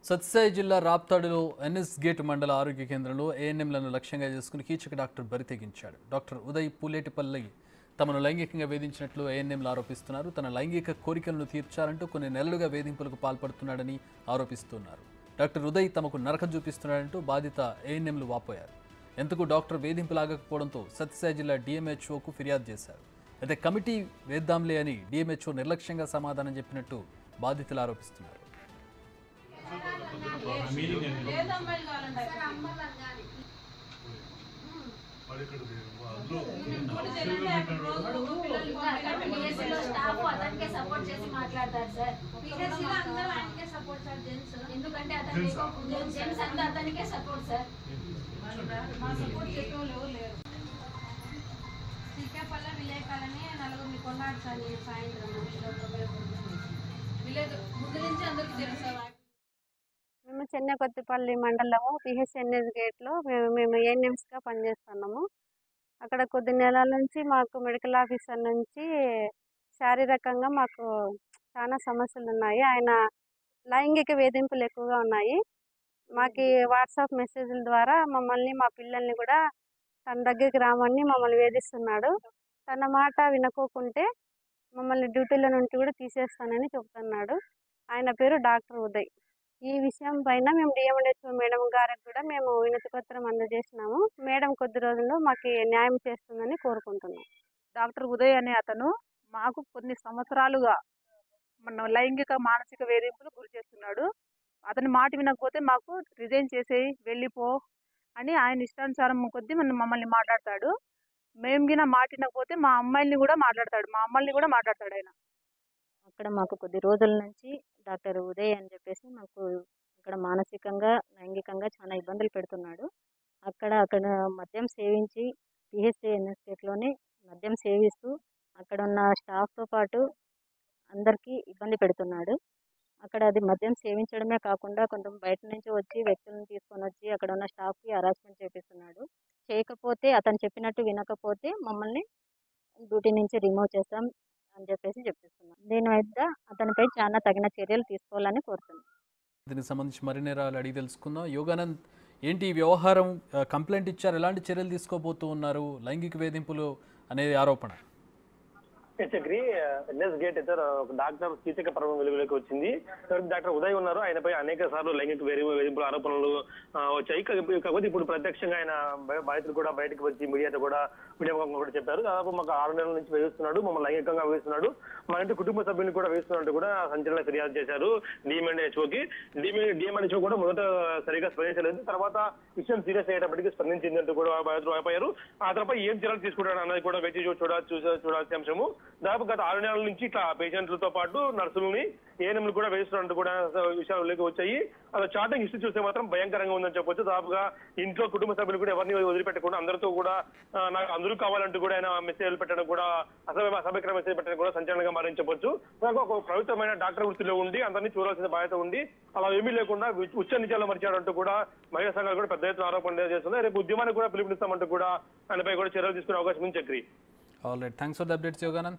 సత్యసాయి జిల్లా రాప్తాడులో NS gate మండల ఆరోగ్య కేంద్రంలో ఏఎన్ఎంలను లక్ష్యంగా చేసుకుని కీచక డాక్టర్ బరితెగించాడు. డాక్టర్ ఉదయ్ పూలేటిపల్లి తమను లైంగికంగా వేధించినట్లు ఏఎన్ఎంలు ఆరోపిస్తున్నారు. తన లైంగిక కోరికలను తీర్చాలంటూ కొన్ని నెలలుగా వేధింపులకు పాల్పడుతున్నాడని ఆరోపిస్తున్నారు. డాక్టర్ ఉదయ్ తమకు నరకం చూపిస్తున్నాడంటూ బాధిత ఏఎన్ఎంలు వాపోయారు. ఎందుకు డాక్టర్ వేధింపులాగకపోవడంతో సత్యసాయి జిల్లా డిఎంహెచ్ఓకు ఫిర్యాదు చేశారు. అయితే కమిటీ వేద్దాంలే అని డిఎంహెచ్ఓ నిర్లక్ష్యంగా సమాధానం చెప్పినట్టు బాధితులు ఆరోపిస్తున్నారు. ఎందుకంటే అతనికే సపోర్ట్ సార్. శ్రీకాపల్ల విలేకాలని నలుగురిని కొన్నాడు సార్. సాయంత్రం విలేజ్ ముందు నుంచి అందరికి తెలుసు. మేము చెన్నకొత్తపల్లి మండలము పిహెచ్ఎన్ఎస్ గేట్లో మేము ఏఎన్ఎంస్గా పనిచేస్తున్నాము. అక్కడ కొద్ది నెలల నుంచి మాకు మెడికల్ ఆఫీసర్ నుంచి శారీరకంగా మాకు చాలా సమస్యలు ఉన్నాయి. ఆయన లైంగిక వేధింపులు ఎక్కువగా ఉన్నాయి. మాకు వాట్సాప్ మెసేజ్ల ద్వారా మమ్మల్ని మా పిల్లల్ని కూడా తన దగ్గరికి రామని మమ్మల్ని వేధిస్తున్నాడు. తన మాట వినుకోకుంటే మమ్మల్ని డ్యూటీల నుండి కూడా తీసేస్తానని చెప్తున్నాడు. ఆయన పేరు డాక్టర్ ఉదయ్. ఈ విషయం పైన మేము డిఎంహెచ్ఓ మేడం గారికి కూడా మేము వినతి పత్రం అందజేసినాము. మేడం కొద్ది రోజుల్లో మాకు న్యాయం చేస్తుందని కోరుకుంటున్నాం. డాక్టర్ ఉదయ్ అనే అతను మాకు కొన్ని సంవత్సరాలుగా మన లైంగిక మానసిక వేధింపులు గురి చేస్తున్నాడు. అతని మాట వినకపోతే మాకు రిజైన్ చేసేయి వెళ్ళిపో అని ఆయన ఇష్టానుసారం కొద్దీ మమ్మల్ని మాట్లాడతాడు. మేము గిన మాట వినకపోతే మా అమ్మాయిల్ని కూడా మాట్లాడతాడు ఆయన. అక్కడ మాకు కొద్ది రోజుల నుంచి డాక్టర్ ఉదయ్ అని చెప్పేసి మాకు అక్కడ మానసికంగా లైంగికంగా చాలా ఇబ్బందులు పెడుతున్నాడు. అక్కడ మద్యం సేవించి పిహెచ్ఎన్ఎస్లోనే మద్యం సేవిస్తూ అక్కడ ఉన్న స్టాఫ్తో పాటు అందరికీ ఇబ్బంది పెడుతున్నాడు. అక్కడ అది మద్యం సేవించడమే కాకుండా కొంచెం బయట నుంచి వచ్చి వ్యక్తులను తీసుకొని వచ్చి అక్కడ ఉన్న స్టాఫ్కి హరాస్మెంట్ చేపిస్తున్నాడు. చేయకపోతే అతను చెప్పినట్టు వినకపోతే మమ్మల్ని డ్యూటీ నుంచి రిమూవ్ చేస్తాం అని చెప్పేసి చెప్పిస్తున్నాం. దీని మీద అతనిపై చాలా తగిన చర్యలు తీసుకోవాలని కోరుతున్నాం. దీనికి సంబంధించి మరిన్ని అడిగి తెలుసుకుందాం. యోగానంద్, ఏంటి ఈ వ్యవహారం? కంప్లైంట్ ఇచ్చారు, ఎలాంటి చర్యలు తీసుకోబోతూ ఉన్నారు? లైంగిక వేధింపులు అనేది ఆరోపణ. చక్రి ఎన్ఎస్ గేట్ అయితే ఒక డాక్టర్ కీచక పర్వం వెలుగులోకి వచ్చింది. డాక్టర్ ఉదయ్ ఉన్నారు. ఆయనపై అనేక సార్లు లైంగిక వేధింపుల ఆరోపణలు వచ్చాయి. కాకపోతే ఇప్పుడు ప్రత్యక్షంగా ఆయన బాధితులు కూడా బయటకు వచ్చి మీడియా కూడా చెప్పారు. దాదాపు మాకు 6 నెలల నుంచి వేధిస్తున్నాడు, మమ్మల్ని లైంగికంగా వేధిస్తున్నాడు, మా ఇంటి కుటుంబ సభ్యుని కూడా వేస్తున్నట్టు కూడా సంచలన ఫిర్యాదు చేశారు డిఎంహెచ్ఓకి. డిఎంహెచ్ఓ కూడా మొదట సరిగా స్పందించలేదు. తర్వాత విషయం సీరియస్ అయ్యేటప్పటికీ స్పందించిందంటూ కూడా బాధితులు అయిపోయారు. ఆ తర్వాత ఏం చర్యలు తీసుకుంటాడు అన్నది కూడా వేచి చూడాల్సిన అంశము. దాదాపు గత 6 నెలల నుంచి ఇట్లా పేషెంట్లతో పాటు నర్సులని ఏఎన్ఎంలు కూడా వేస్తున్నట్టు కూడా విషయాలు వచ్చాయి. అలా చాటింగ్ హిస్టరీ చూస్తే మాత్రం భయంకరంగా ఉందని చెప్పొచ్చు. దాదాపుగా ఇంట్లో కుటుంబ సభ్యులు కూడా ఎవరిని వదిలిపెట్టకుండా అందరితో కూడా నాకు అందరూ కావాలంటూ కూడా ఆయన మెసేజ్ పెట్టడం కూడా అసభ్యకర మెసేజ్ పెట్టడం కూడా సంచలనంగా మారని చెప్పొచ్చు. నాకు ఒక పవిత్రమైన డాక్టర్ వృత్తిలో ఉండి అందరినీ చూడాల్సిన బాధ్యత ఉండి అలా ఏమీ లేకుండా ఉచ్చ నిజాలు మరిచాడంటూ కూడా మహిళా సంఘాలు కూడా పెద్ద ఎత్తున ఆరోపణలు చేస్తున్నాయి. రేపు ఉద్యమానికి కూడా పిలుపునిస్తామంటూ కూడా ఆయనపై కూడా చర్యలు తీసుకునే అవకాశం ఉంది. Chakri. All right. Thanks for the updates, Yoganand.